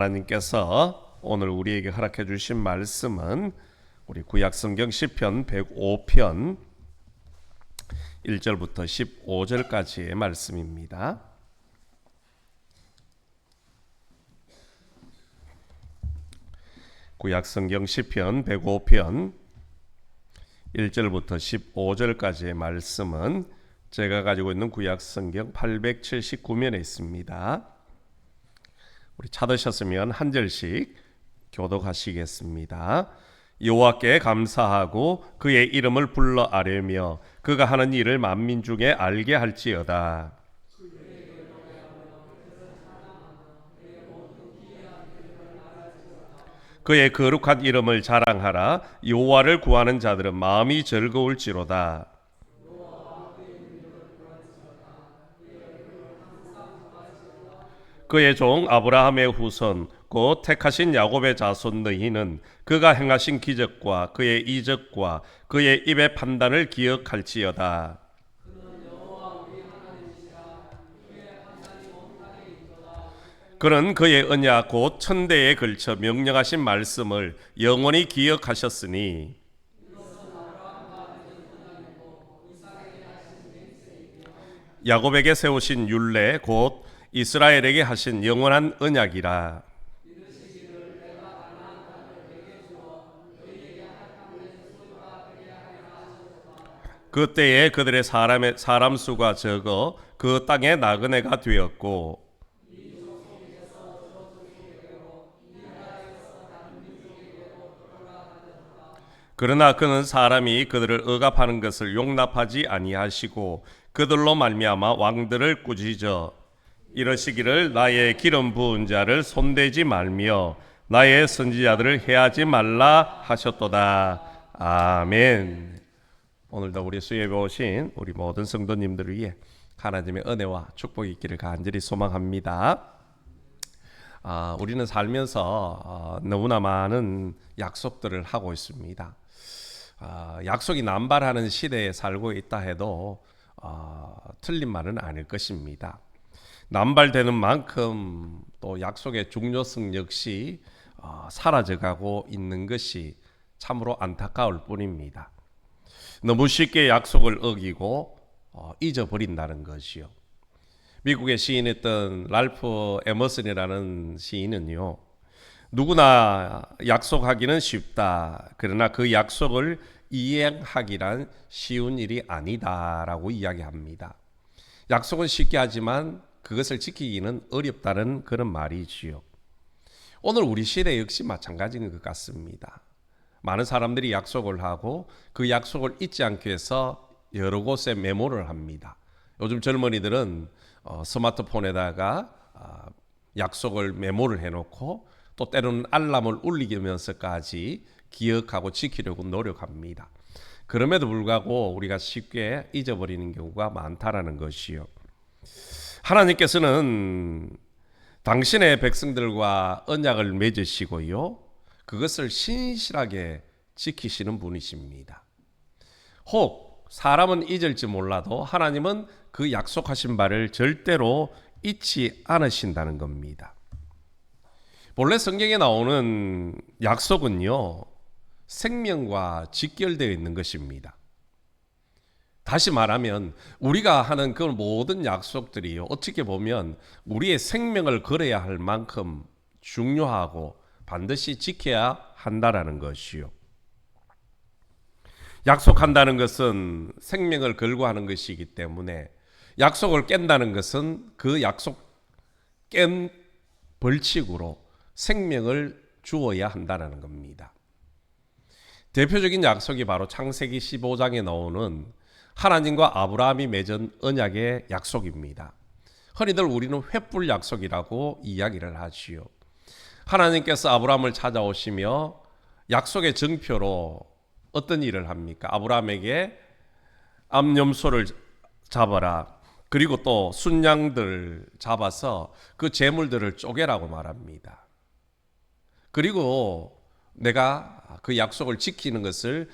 하나님께서 오늘 우리에게 허락해 주신 말씀은 우리 구약성경 시편 105편 1절부터 15절까지의 말씀입니다. 구약성경 시편 105편 1절부터 15절까지의 말씀은 제가 가지고 있는 구약성경 879면에 있습니다. 우리 찾으셨으면 한 절씩 교독하시겠습니다. 여호와께 감사하고 그의 이름을 불러 아뢰며 그가 하는 일을 만민 중에 알게 할지어다. 그의 거룩한 이름을 자랑하라. 여호와를 구하는 자들은 마음이 즐거울지로다. 그의 종 아브라함의 후손 곧 택하신 야곱의 자손 너희는 그가 행하신 기적과 그의 이적과 그의 입의 판단을 기억할지어다. 그는 그의 언약 곧 천대에 걸쳐 명령하신 말씀을 영원히 기억하셨으니 야곱에게 세우신 율례 곧 이스라엘에게 하신 영원한 언약이라. 그때에 그들의 사람 수가 적어 그 땅에 나그네가 되었고 그러나 그는 사람이 그들을 억압하는 것을 용납하지 아니하시고 그들로 말미암아 왕들을 꾸짖어 이러시기를 나의 기름 부은 자를 손대지 말며 나의 선지자들을 해하지 말라 하셨도다. 아멘. 오늘도 우리 수요일에 오신 우리 모든 성도님들을 위해 하나님의 은혜와 축복이 있기를 간절히 소망합니다. 우리는 살면서 너무나 많은 약속들을 하고 있습니다. 약속이 남발하는 시대에 살고 있다 해도 틀린 말은 아닐 것입니다. 남발되는 만큼 또 약속의 중요성 역시 사라져가고 있는 것이 참으로 안타까울 뿐입니다. 너무 쉽게 약속을 어기고 잊어버린다는 것이요. 미국의 시인했던 랄프 에머슨이라는 시인은요, 누구나 약속하기는 쉽다. 그러나 그 약속을 이행하기란 쉬운 일이 아니다라고 이야기합니다. 약속은 쉽게 하지만 그것을 지키기는 어렵다는 그런 말이지요. 오늘 우리 시대 역시 마찬가지인 것 같습니다. 많은 사람들이 약속을 하고 그 약속을 잊지 않기 위해서 여러 곳에 메모를 합니다. 요즘 젊은이들은 스마트폰에다가 약속을 메모를 해놓고 또 때로는 알람을 울리면서까지 기억하고 지키려고 노력합니다. 그럼에도 불구하고 우리가 쉽게 잊어버리는 경우가 많다라는 것이요. 하나님께서는 당신의 백성들과 언약을 맺으시고요, 그것을 신실하게 지키시는 분이십니다. 혹 사람은 잊을지 몰라도 하나님은 그 약속하신 바를 절대로 잊지 않으신다는 겁니다. 본래 성경에 나오는 약속은요, 생명과 직결되어 있는 것입니다. 다시 말하면 우리가 하는 그 모든 약속들이요, 어떻게 보면 우리의 생명을 걸어야 할 만큼 중요하고 반드시 지켜야 한다라는 것이요. 약속한다는 것은 생명을 걸고 하는 것이기 때문에 약속을 깬다는 것은 그 약속 깬 벌칙으로 생명을 주어야 한다는 겁니다. 대표적인 약속이 바로 창세기 15장에 나오는 하나님과 아브라함이 맺은 언약의 약속입니다. 흔히들 우리는 횃불 약속이라고 이야기를 하지요. 하나님께서 아브라함을 찾아오시며 약속의 증표로 어떤 일을 합니까? 아브라함에게 암염소를 잡아라. 그리고 또 순양들 잡아서 그 제물들을 쪼개라고 말합니다. 그리고 내가 그 약속을 지키는 것을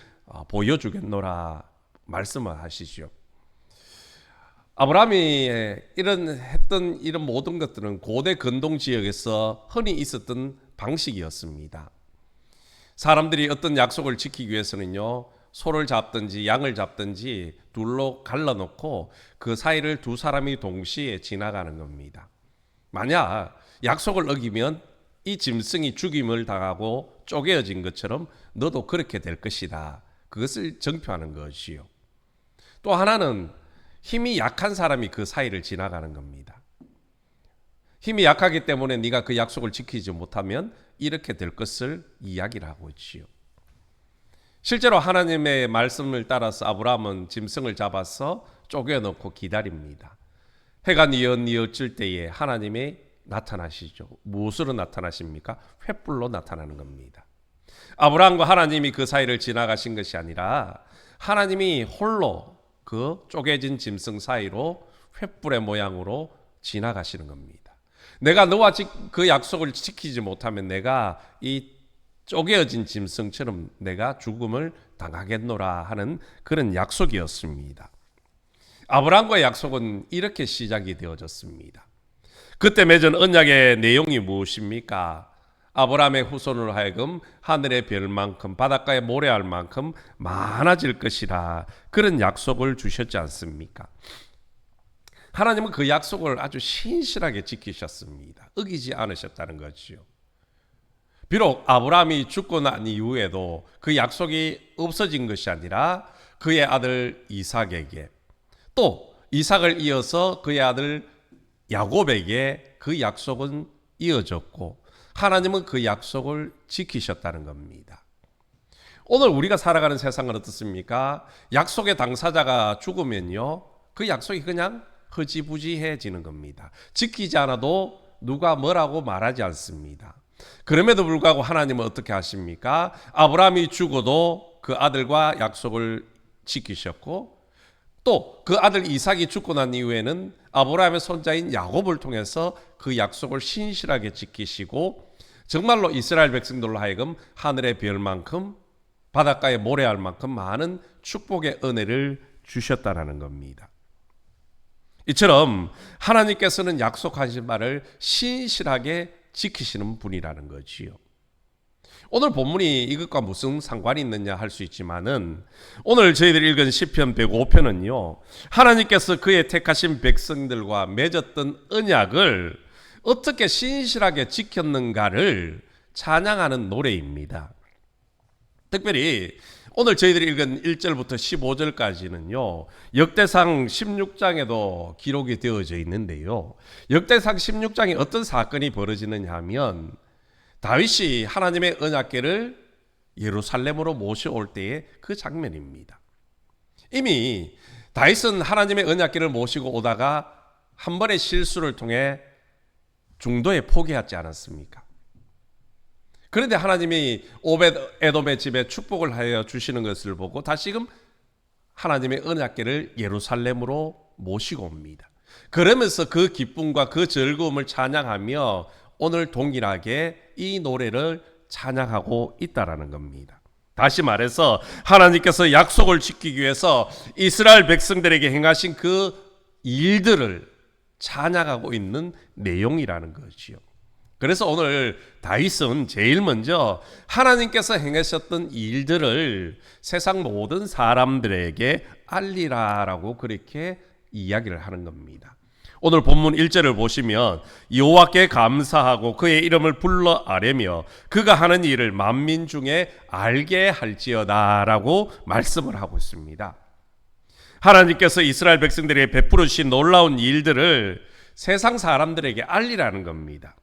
보여주겠노라 말씀을 하시죠. 아브라함이 했던 이런 모든 것들은 고대 근동 지역에서 흔히 있었던 방식이었습니다. 사람들이 어떤 약속을 지키기 위해서는요, 소를 잡든지 양을 잡든지 둘로 갈라놓고 그 사이를 두 사람이 동시에 지나가는 겁니다. 만약 약속을 어기면 이 짐승이 죽임을 당하고 쪼개어진 것처럼 너도 그렇게 될 것이다. 그것을 정표하는 것이요. 또 하나는 힘이 약한 사람이 그 사이를 지나가는 겁니다. 힘이 약하기 때문에 네가 그 약속을 지키지 못하면 이렇게 될 것을 이야기를 하고 있지요. 실제로 하나님의 말씀을 따라서 아브라함은 짐승을 잡아서 쪼개놓고 기다립니다. 해가 뉘어질 때에 하나님이 나타나시죠. 무엇으로 나타나십니까? 횃불로 나타나는 겁니다. 아브라함과 하나님이 그 사이를 지나가신 것이 아니라 하나님이 홀로 그 쪼개진 짐승 사이로 횃불의 모양으로 지나가시는 겁니다. 내가 너와 그 약속을 지키지 못하면 내가 이 쪼개어진 짐승처럼 내가 죽음을 당하겠노라 하는 그런 약속이었습니다. 아브라함과의 약속은 이렇게 시작이 되어졌습니다. 그때 맺은 언약의 내용이 무엇입니까? 아브라함의 후손으로 하여금 하늘의 별만큼 바닷가의 모래알만큼 많아질 것이라 그런 약속을 주셨지 않습니까? 하나님은 그 약속을 아주 신실하게 지키셨습니다. 어기지 않으셨다는 거지요. 비록 아브라함이 죽고 난 이후에도 그 약속이 없어진 것이 아니라 그의 아들 이삭에게 또 이삭을 이어서 그의 아들 야곱에게 그 약속은 이어졌고 하나님은 그 약속을 지키셨다는 겁니다. 오늘 우리가 살아가는 세상은 어떻습니까? 약속의 당사자가 죽으면요, 그 약속이 그냥 흐지부지해지는 겁니다. 지키지 않아도 누가 뭐라고 말하지 않습니다. 그럼에도 불구하고 하나님은 어떻게 하십니까? 아브라함이 죽어도 그 아들과 약속을 지키셨고 또 그 아들 이삭이 죽고 난 이후에는 아브라함의 손자인 야곱을 통해서 그 약속을 신실하게 지키시고 정말로 이스라엘 백성들로 하여금 하늘의 별만큼 바닷가의 모래알만큼 많은 축복의 은혜를 주셨다는 겁니다. 이처럼 하나님께서는 약속하신 바를 신실하게 지키시는 분이라는 거지요. 오늘 본문이 이것과 무슨 상관이 있느냐 할 수 있지만은 오늘 저희들이 읽은 시편 105편은요. 하나님께서 그의 택하신 백성들과 맺었던 언약을 어떻게 신실하게 지켰는가를 찬양하는 노래입니다. 특별히 오늘 저희들이 읽은 1절부터 15절까지는요. 역대상 16장에도 기록이 되어져 있는데요. 역대상 16장에 어떤 사건이 벌어지느냐 하면 다윗이 하나님의 언약궤를 예루살렘으로 모셔올 때의 그 장면입니다. 이미 다윗은 하나님의 언약궤를 모시고 오다가 한 번의 실수를 통해 중도에 포기하지 않았습니까? 그런데 하나님이 오벳 에돔의 집에 축복을 하여 주시는 것을 보고 다시금 하나님의 언약궤를 예루살렘으로 모시고 옵니다. 그러면서 그 기쁨과 그 즐거움을 찬양하며 오늘 동일하게 이 노래를 찬양하고 있다라는 겁니다. 다시 말해서 하나님께서 약속을 지키기 위해서 이스라엘 백성들에게 행하신 그 일들을 찬양하고 있는 내용이라는 것이요. 그래서 오늘 다윗은 제일 먼저 하나님께서 행하셨던 일들을 세상 모든 사람들에게 알리라라고 그렇게 이야기를 하는 겁니다. 오늘 본문 1절을 보시면 여호와께 감사하고 그의 이름을 불러 아뢰며 그가 하는 일을 만민 중에 알게 할지어다라고 말씀을 하고 있습니다. 하나님께서 이스라엘 백성들에게 베풀으신 놀라운 일들을 세상 사람들에게 알리라는 겁니다.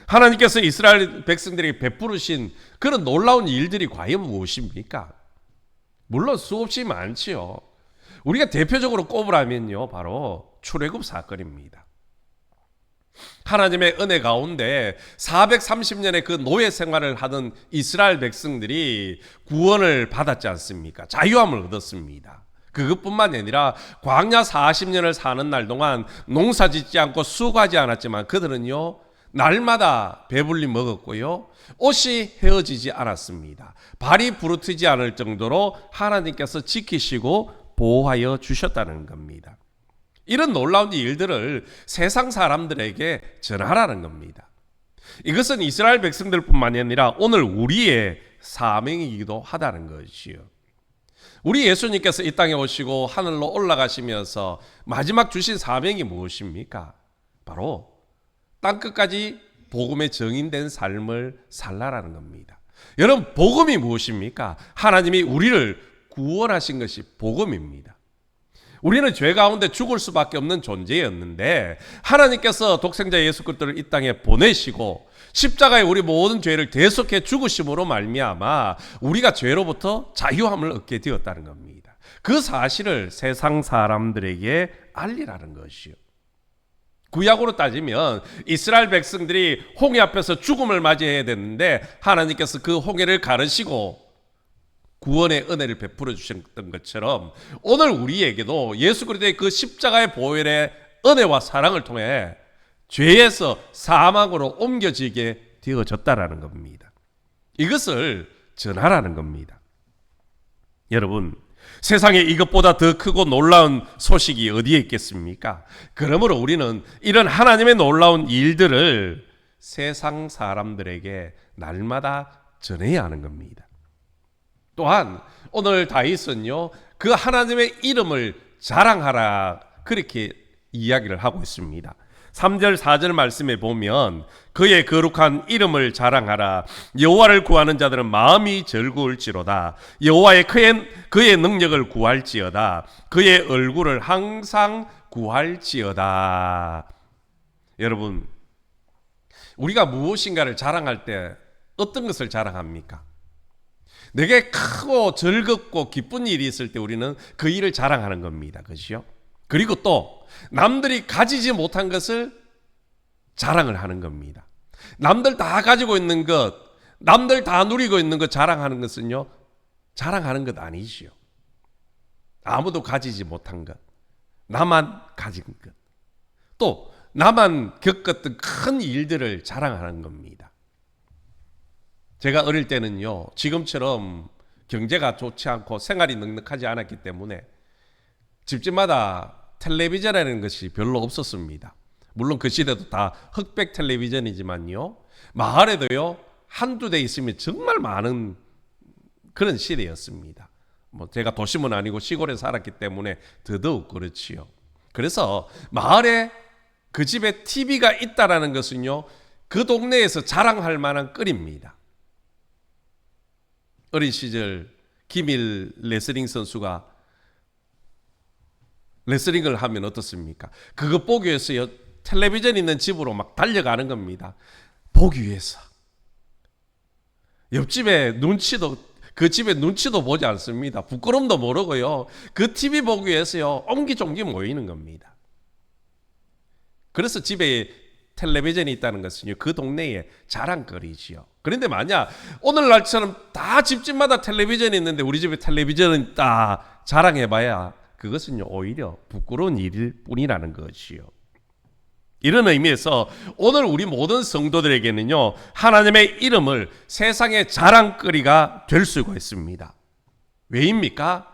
하나님께서 이스라엘 백성들에게 베풀으신 그런 놀라운 일들이 과연 무엇입니까? 물론 수없이 많지요. 우리가 대표적으로 꼽으라면요, 바로 출애굽 사건입니다. 하나님의 은혜 가운데 430년의 그 노예 생활을 하던 이스라엘 백성들이 구원을 받았지 않습니까? 자유함을 얻었습니다. 그것뿐만 아니라 광야 40년을 사는 날 동안 농사 짓지 않고 수고하지 않았지만 그들은요, 날마다 배불리 먹었고요, 옷이 헤어지지 않았습니다. 발이 부르트지 않을 정도로 하나님께서 지키시고 보호하여 주셨다는 겁니다. 이런 놀라운 일들을 세상 사람들에게 전하라는 겁니다. 이것은 이스라엘 백성들뿐만이 아니라 오늘 우리의 사명이기도 하다는 것이요. 우리 예수님께서 이 땅에 오시고 하늘로 올라가시면서 마지막 주신 사명이 무엇입니까? 바로 땅끝까지 복음의 정인된 삶을 살라라는 겁니다. 여러분, 복음이 무엇입니까? 하나님이 우리를 구원하신 것이 복음입니다. 우리는 죄 가운데 죽을 수밖에 없는 존재였는데 하나님께서 독생자 예수 그리스도를 이 땅에 보내시고 십자가에 우리 모든 죄를 대속해 죽으심으로 말미암아 우리가 죄로부터 자유함을 얻게 되었다는 겁니다. 그 사실을 세상 사람들에게 알리라는 것이요. 구약으로 따지면 이스라엘 백성들이 홍해 앞에서 죽음을 맞이해야 됐는데 하나님께서 그 홍해를 가르시고 구원의 은혜를 베풀어 주셨던 것처럼 오늘 우리에게도 예수 그리스도의 그 십자가의 보혈의 은혜와 사랑을 통해 죄에서 사망으로 옮겨지게 되어졌다라는 겁니다. 이것을 전하라는 겁니다. 여러분, 세상에 이것보다 더 크고 놀라운 소식이 어디에 있겠습니까? 그러므로 우리는 이런 하나님의 놀라운 일들을 세상 사람들에게 날마다 전해야 하는 겁니다. 또한 오늘 다윗은요, 그 하나님의 이름을 자랑하라 그렇게 이야기를 하고 있습니다. 3절 4절 말씀에 보면 그의 거룩한 이름을 자랑하라. 여호와를 구하는 자들은 마음이 즐거울지로다. 여호와의 그의 능력을 구할지어다. 그의 얼굴을 항상 구할지어다. 여러분, 우리가 무엇인가를 자랑할 때 어떤 것을 자랑합니까? 내게 크고 즐겁고 기쁜 일이 있을 때 우리는 그 일을 자랑하는 겁니다. 그렇죠? 그리고 또 남들이 가지지 못한 것을 자랑을 하는 겁니다. 남들 다 가지고 있는 것, 남들 다 누리고 있는 것 자랑하는 것은요, 자랑하는 것 아니지요. 아무도 가지지 못한 것, 나만 가진 것, 또 나만 겪었던 큰 일들을 자랑하는 겁니다. 제가 어릴 때는요, 지금처럼 경제가 좋지 않고 생활이 넉넉하지 않았기 때문에 집집마다 텔레비전이라는 것이 별로 없었습니다. 물론 그 시대도 다 흑백 텔레비전이지만요, 마을에도요 한두 대 있으면 정말 많은 그런 시대였습니다. 뭐 제가 도심은 아니고 시골에 살았기 때문에 더더욱 그렇지요. 그래서 마을에 그 집에 TV가 있다라는 것은요, 그 동네에서 자랑할 만한 끓입니다. 어린 시절 김일 레슬링 선수가 레슬링을 하면 어떻습니까? 그거 보기 위해서요, 텔레비전 있는 집으로 막 달려가는 겁니다. 보기 위해서. 옆집에 그 집에 눈치도 보지 않습니다. 부끄럼도 모르고요, 그 TV 보기 위해서요, 옹기종기 모이는 겁니다. 그래서 집에 텔레비전이 있다는 것은요, 그 동네의 자랑거리지요. 그런데 만약 오늘날처럼 다 집집마다 텔레비전이 있는데 우리 집에 텔레비전은 있다 자랑해봐야 그것은요, 오히려 부끄러운 일일 뿐이라는 것이요. 이런 의미에서 오늘 우리 모든 성도들에게는요, 하나님의 이름을 세상의 자랑거리가 될 수가 있습니다. 왜입니까?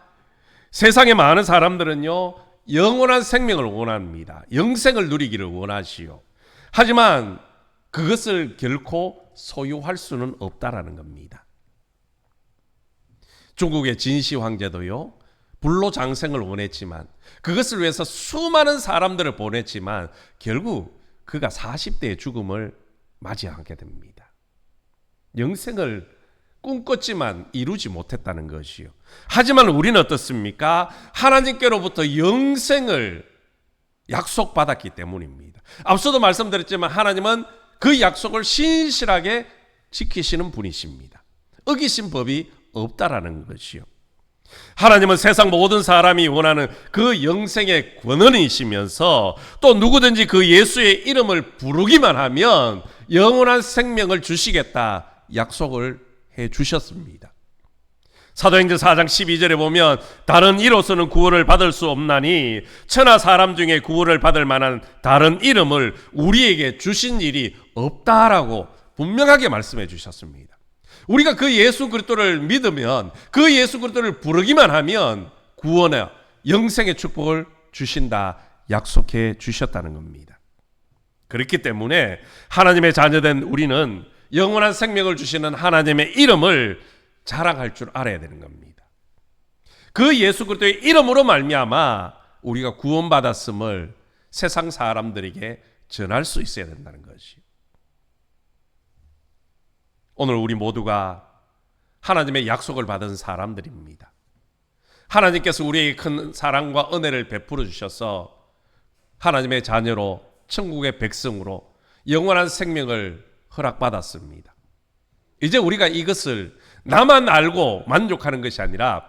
세상의 많은 사람들은요, 영원한 생명을 원합니다. 영생을 누리기를 원하시오. 하지만 그것을 결코 소유할 수는 없다라는 겁니다. 중국의 진시 황제도요, 불로장생을 원했지만 그것을 위해서 수많은 사람들을 보냈지만 결국 그가 40대의 죽음을 맞이하게 됩니다. 영생을 꿈꿨지만 이루지 못했다는 것이요. 하지만 우리는 어떻습니까? 하나님께로부터 영생을 약속받았기 때문입니다. 앞서도 말씀드렸지만 하나님은 그 약속을 신실하게 지키시는 분이십니다. 어기신 법이 없다라는 것이요. 하나님은 세상 모든 사람이 원하는 그 영생의 권원이시면서 또 누구든지 그 예수의 이름을 부르기만 하면 영원한 생명을 주시겠다 약속을 해 주셨습니다. 사도행전 4장 12절에 보면 다른 이로서는 구원을 받을 수 없나니 천하 사람 중에 구원을 받을 만한 다른 이름을 우리에게 주신 일이 없다라고 분명하게 말씀해 주셨습니다. 우리가 그 예수 그리스도를 믿으면, 그 예수 그리스도를 부르기만 하면 구원의 영생의 축복을 주신다 약속해 주셨다는 겁니다. 그렇기 때문에 하나님의 자녀된 우리는 영원한 생명을 주시는 하나님의 이름을 자랑할 줄 알아야 되는 겁니다. 그 예수 그리스도의 이름으로 말미암아 우리가 구원받았음을 세상 사람들에게 전할 수 있어야 된다는 것이. 오늘 우리 모두가 하나님의 약속을 받은 사람들입니다. 하나님께서 우리에게 큰 사랑과 은혜를 베풀어 주셔서 하나님의 자녀로 천국의 백성으로 영원한 생명을 허락받았습니다. 이제 우리가 이것을 나만 알고 만족하는 것이 아니라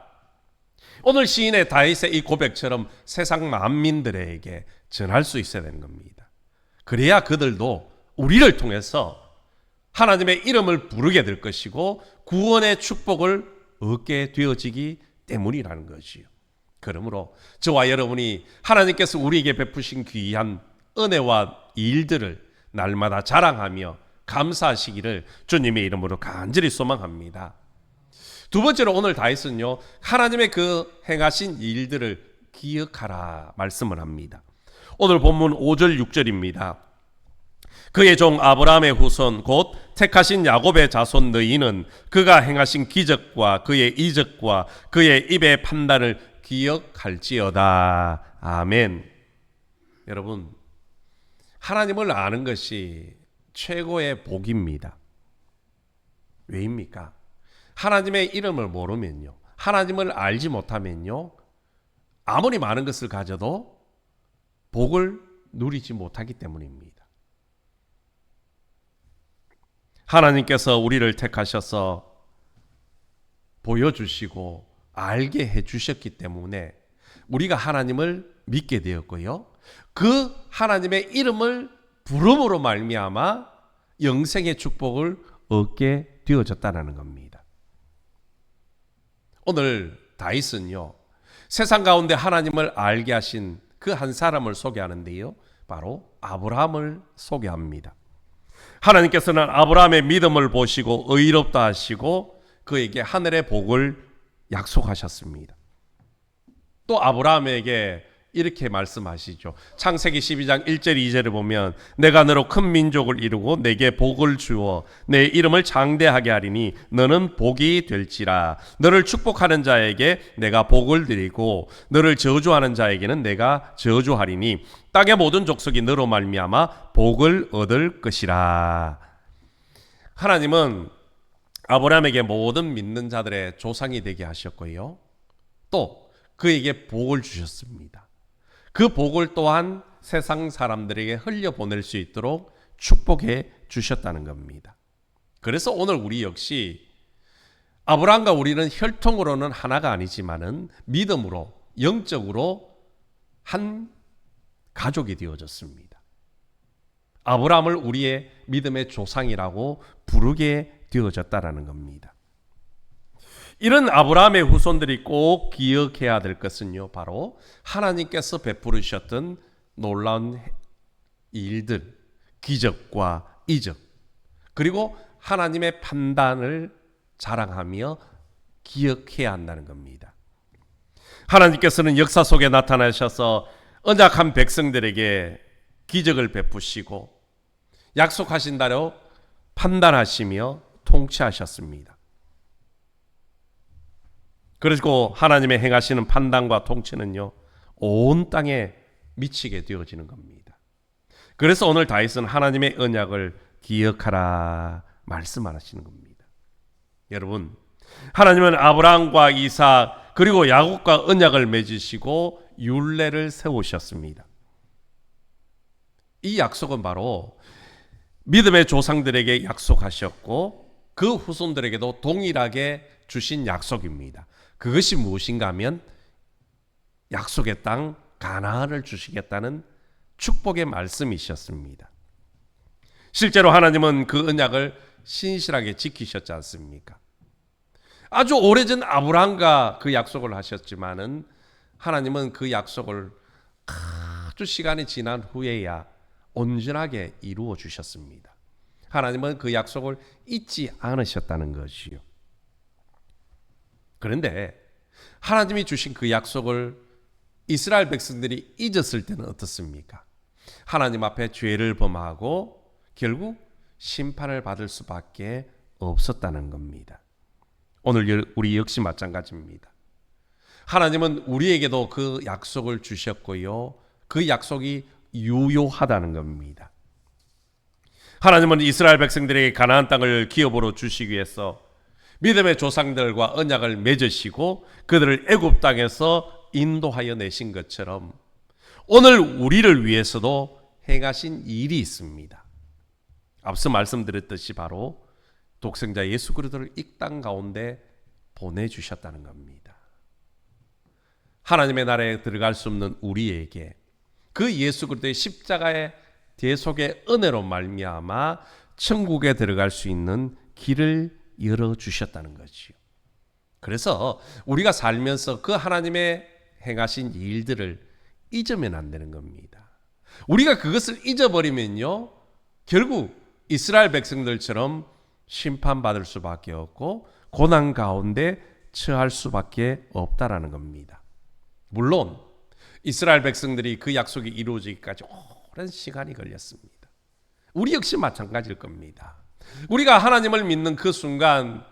오늘 시인의 다윗의 이 고백처럼 세상 만민들에게 전할 수 있어야 되는 겁니다. 그래야 그들도 우리를 통해서 하나님의 이름을 부르게 될 것이고 구원의 축복을 얻게 되어지기 때문이라는 것이요. 그러므로 저와 여러분이 하나님께서 우리에게 베푸신 귀한 은혜와 일들을 날마다 자랑하며 감사하시기를 주님의 이름으로 간절히 소망합니다. 두 번째로 오늘 다윗은요, 하나님의 그 행하신 일들을 기억하라 말씀을 합니다. 오늘 본문 5절 6절입니다. 그의 종 아브라함의 후손 곧 택하신 야곱의 자손 너희는 그가 행하신 기적과 그의 이적과 그의 입의 판단을 기억할지어다. 아멘. 여러분, 하나님을 아는 것이 최고의 복입니다. 왜입니까? 하나님의 이름을 모르면요, 하나님을 알지 못하면요, 아무리 많은 것을 가져도 복을 누리지 못하기 때문입니다. 하나님께서 우리를 택하셔서 보여주시고 알게 해주셨기 때문에 우리가 하나님을 믿게 되었고요, 그 하나님의 이름을 부름으로 말미암아 영생의 축복을 얻게 되어졌다는 겁니다. 오늘 다윗은요, 세상 가운데 하나님을 알게 하신 그 한 사람을 소개하는데요, 바로 아브라함을 소개합니다. 하나님께서는 아브라함의 믿음을 보시고 의롭다 하시고 그에게 하늘의 복을 약속하셨습니다. 또 아브라함에게 이렇게 말씀하시죠. 창세기 12장 1절 2절을 보면 내가 너로 큰 민족을 이루고 내게 복을 주어 내 이름을 장대하게 하리니 너는 복이 될지라. 너를 축복하는 자에게 내가 복을 드리고 너를 저주하는 자에게는 내가 저주하리니 땅의 모든 족속이 너로 말미암아 복을 얻을 것이라. 하나님은 아브라함에게 모든 믿는 자들의 조상이 되게 하셨고요, 또 그에게 복을 주셨습니다. 그 복을 또한 세상 사람들에게 흘려보낼 수 있도록 축복해 주셨다는 겁니다. 그래서 오늘 우리 역시 아브라함과 우리는 혈통으로는 하나가 아니지만은 믿음으로 영적으로 한 가족이 되어졌습니다. 아브라함을 우리의 믿음의 조상이라고 부르게 되어졌다는 겁니다. 이런 아브라함의 후손들이 꼭 기억해야 될 것은요, 바로 하나님께서 베푸르셨던 놀라운 일들, 기적과 이적, 그리고 하나님의 판단을 자랑하며 기억해야 한다는 겁니다. 하나님께서는 역사 속에 나타나셔서 언약한 백성들에게 기적을 베푸시고 약속하신 대로 판단하시며 통치하셨습니다. 그리고 하나님의 행하시는 판단과 통치는요, 온 땅에 미치게 되어지는 겁니다. 그래서 오늘 다윗은 하나님의 언약을 기억하라 말씀하시는 겁니다. 여러분, 하나님은 아브라함과 이삭 그리고 야곱과 언약을 맺으시고 율례를 세우셨습니다. 이 약속은 바로 믿음의 조상들에게 약속하셨고 그 후손들에게도 동일하게 주신 약속입니다. 그것이 무엇인가 하면 약속의 땅 가나안을 주시겠다는 축복의 말씀이셨습니다. 실제로 하나님은 그 언약을 신실하게 지키셨지 않습니까? 아주 오래전 아브라함과 그 약속을 하셨지만은 하나님은 그 약속을 아주 시간이 지난 후에야 온전하게 이루어 주셨습니다. 하나님은 그 약속을 잊지 않으셨다는 것이요. 그런데 하나님이 주신 그 약속을 이스라엘 백성들이 잊었을 때는 어떻습니까? 하나님 앞에 죄를 범하고 결국 심판을 받을 수밖에 없었다는 겁니다. 오늘 우리 역시 마찬가지입니다. 하나님은 우리에게도 그 약속을 주셨고요. 그 약속이 유효하다는 겁니다. 하나님은 이스라엘 백성들에게 가나안 땅을 기업으로 주시기 위해서 믿음의 조상들과 언약을 맺으시고 그들을 애굽 땅에서 인도하여 내신 것처럼 오늘 우리를 위해서도 행하신 일이 있습니다. 앞서 말씀드렸듯이 바로 독생자 예수 그리스도를 이 땅 가운데 보내주셨다는 겁니다. 하나님의 나라에 들어갈 수 없는 우리에게 그 예수 그리스도의 십자가의 대속의 은혜로 말미암아 천국에 들어갈 수 있는 길을 열어주셨다는 거지요. 그래서 우리가 살면서 그 하나님의 행하신 일들을 잊으면 안 되는 겁니다. 우리가 그것을 잊어버리면요, 결국 이스라엘 백성들처럼 심판받을 수밖에 없고 고난 가운데 처할 수밖에 없다라는 겁니다. 물론 이스라엘 백성들이 그 약속이 이루어지기까지 오랜 시간이 걸렸습니다. 우리 역시 마찬가지일 겁니다. 우리가 하나님을 믿는 그 순간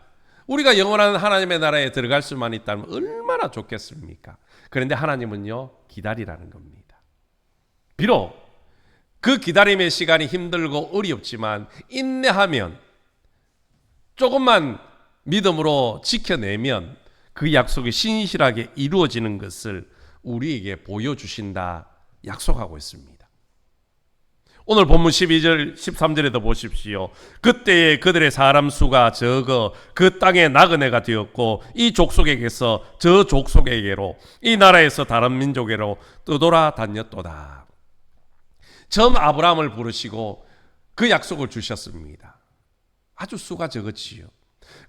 우리가 영원한 하나님의 나라에 들어갈 수만 있다면 얼마나 좋겠습니까? 그런데 하나님은요, 기다리라는 겁니다. 비록 그 기다림의 시간이 힘들고 어렵지만 인내하면, 조금만 믿음으로 지켜내면 그 약속이 신실하게 이루어지는 것을 우리에게 보여주신다 약속하고 있습니다. 오늘 본문 12절 13절에도 보십시오. 그때에 그들의 사람 수가 적어 그 땅에 나그네가 되었고 이 족속에게서 저 족속에게로 이 나라에서 다른 민족에로 떠돌아 다녔도다. 처음 아브라함을 부르시고 그 약속을 주셨습니다. 아주 수가 적었지요.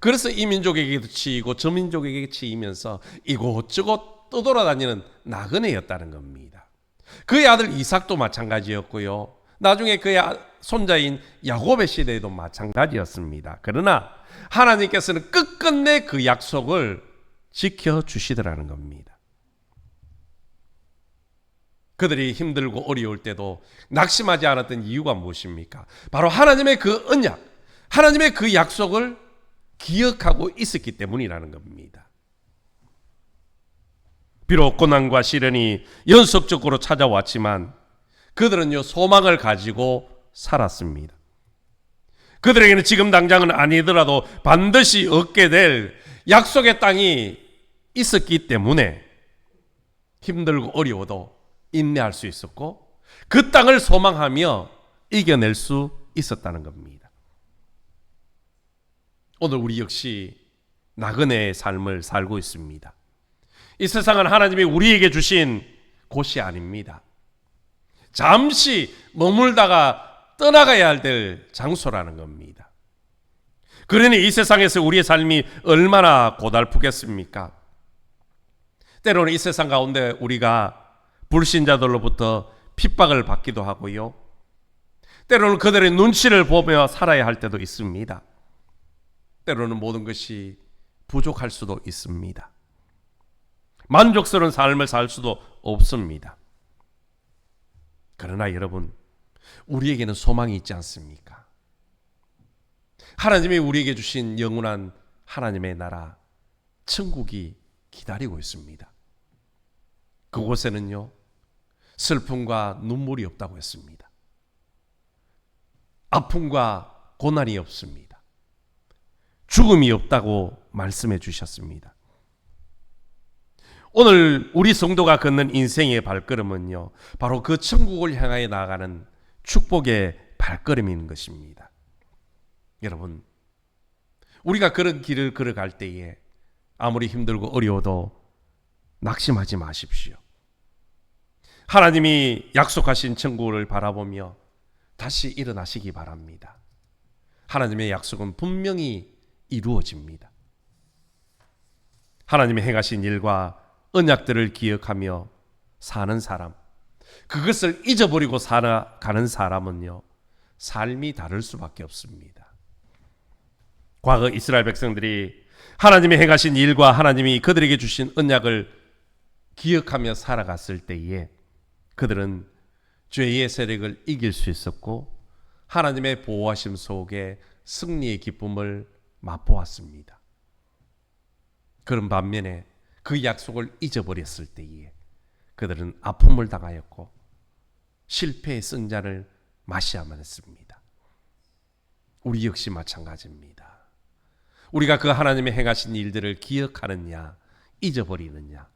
그래서 이 민족에게도 치이고 저 민족에게 치이면서 이곳저곳 떠돌아다니는 나그네였다는 겁니다. 그의 아들 이삭도 마찬가지였고요. 나중에 그의 손자인 야곱의 시대에도 마찬가지였습니다. 그러나 하나님께서는 끝끝내 그 약속을 지켜주시더라는 겁니다. 그들이 힘들고 어려울 때도 낙심하지 않았던 이유가 무엇입니까? 바로 하나님의 그 언약, 하나님의 그 약속을 기억하고 있었기 때문이라는 겁니다. 비록 고난과 시련이 연속적으로 찾아왔지만 그들은요, 소망을 가지고 살았습니다. 그들에게는 지금 당장은 아니더라도 반드시 얻게 될 약속의 땅이 있었기 때문에 힘들고 어려워도 인내할 수 있었고 그 땅을 소망하며 이겨낼 수 있었다는 겁니다. 오늘 우리 역시 나그네의 삶을 살고 있습니다. 이 세상은 하나님이 우리에게 주신 곳이 아닙니다. 잠시 머물다가 떠나가야 될 장소라는 겁니다. 그러니 이 세상에서 우리의 삶이 얼마나 고달프겠습니까? 때로는 이 세상 가운데 우리가 불신자들로부터 핍박을 받기도 하고요. 때로는 그들의 눈치를 보며 살아야 할 때도 있습니다. 때로는 모든 것이 부족할 수도 있습니다. 만족스러운 삶을 살 수도 없습니다. 그러나 여러분, 우리에게는 소망이 있지 않습니까? 하나님이 우리에게 주신 영원한 하나님의 나라, 천국이 기다리고 있습니다. 그곳에는요, 슬픔과 눈물이 없다고 했습니다. 아픔과 고난이 없습니다. 죽음이 없다고 말씀해 주셨습니다. 오늘 우리 성도가 걷는 인생의 발걸음은요, 바로 그 천국을 향하여 나아가는 축복의 발걸음인 것입니다. 여러분, 우리가 그런 길을 걸어갈 때에 아무리 힘들고 어려워도 낙심하지 마십시오. 하나님이 약속하신 천국을 바라보며 다시 일어나시기 바랍니다. 하나님의 약속은 분명히 이루어집니다. 하나님이 행하신 일과 언약들을 기억하며 사는 사람, 그것을 잊어버리고 살아가는 사람은요, 삶이 다를 수밖에 없습니다. 과거 이스라엘 백성들이 하나님이 행하신 일과 하나님이 그들에게 주신 언약을 기억하며 살아갔을 때에 그들은 죄의 세력을 이길 수 있었고 하나님의 보호하심 속에 승리의 기쁨을 맛보았습니다. 그런 반면에 그 약속을 잊어버렸을 때에 그들은 아픔을 당하였고 실패의 쓴 잔을 마셔야만 했습니다. 우리 역시 마찬가지입니다. 우리가 그 하나님의 행하신 일들을 기억하느냐 잊어버리느냐,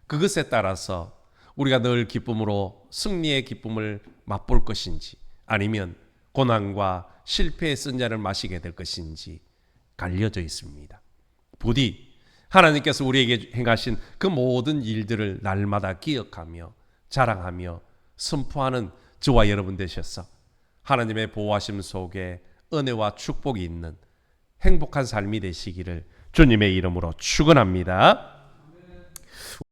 그것에 따라서 우리가 늘 기쁨으로 승리의 기쁨을 맛볼 것인지 아니면 고난과 실패의 쓴 잔을 마시게 될 것인지 갈려져 있습니다. 부디 하나님께서 우리에게 행하신 그 모든 일들을 날마다 기억하며 자랑하며 선포하는 저와 여러분 되셔서 하나님의 보호하심 속에 은혜와 축복이 있는 행복한 삶이 되시기를 주님의 이름으로 축원합니다.